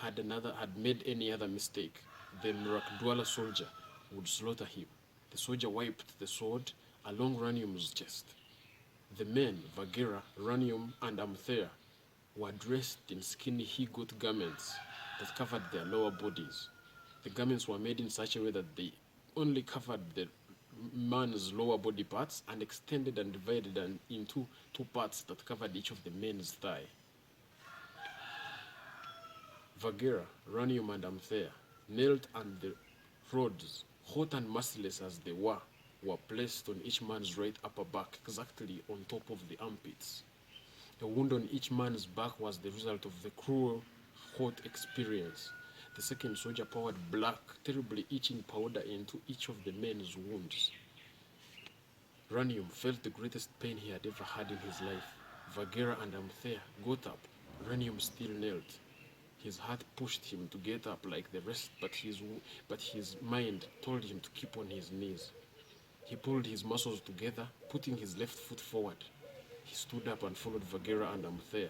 had made any other mistake, the Murakdwala soldier would slaughter him. The soldier wiped the sword along Ranium's chest. The men, Bagheera, Ranium, and Amthea, were dressed in skinny he-goat garments that covered their lower bodies. The garments were made in such a way that they only covered the man's lower body parts and extended and divided into two parts that covered each of the men's thigh. Bagheera, Ranium, and Amthea knelt, and the rods, hot and merciless as they were placed on each man's right upper back, exactly on top of the armpits. A wound on each man's back was the result of the cruel, hot experience. The second soldier poured black, terribly itching powder into each of the men's wounds. Ranium felt the greatest pain he had ever had in his life. Bagheera and Amthea got up. Ranium still knelt. His heart pushed him to get up like the rest, but his mind told him to keep on his knees. He pulled his muscles together, putting his left foot forward. He stood up and followed Bagheera and Amthea.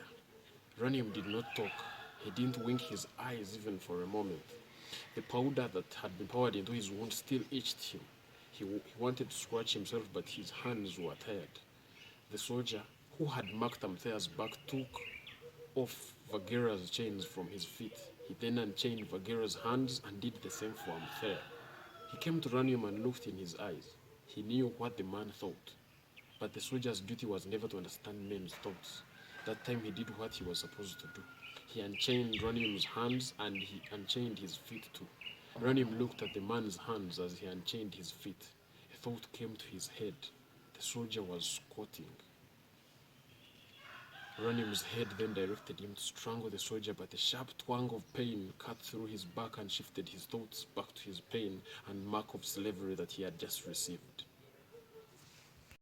Ranium did not talk. He didn't wink his eyes even for a moment. The powder that had been poured into his wound still itched him. He wanted to scratch himself, but his hands were tired. The soldier who had marked Amthea's back took off Bagheera's chains from his feet. He then unchained Bagheera's hands and did the same for Amthea. He came to Ranium and looked in his eyes. He knew what the man thought. But the soldier's duty was never to understand men's thoughts. That time he did what he was supposed to do. He unchained Ranium's hands and he unchained his feet too. Ranium looked at the man's hands as he unchained his feet. A thought came to his head. The soldier was squatting. Ranium's head then directed him to strangle the soldier, but a sharp twang of pain cut through his back and shifted his thoughts back to his pain and mark of slavery that he had just received.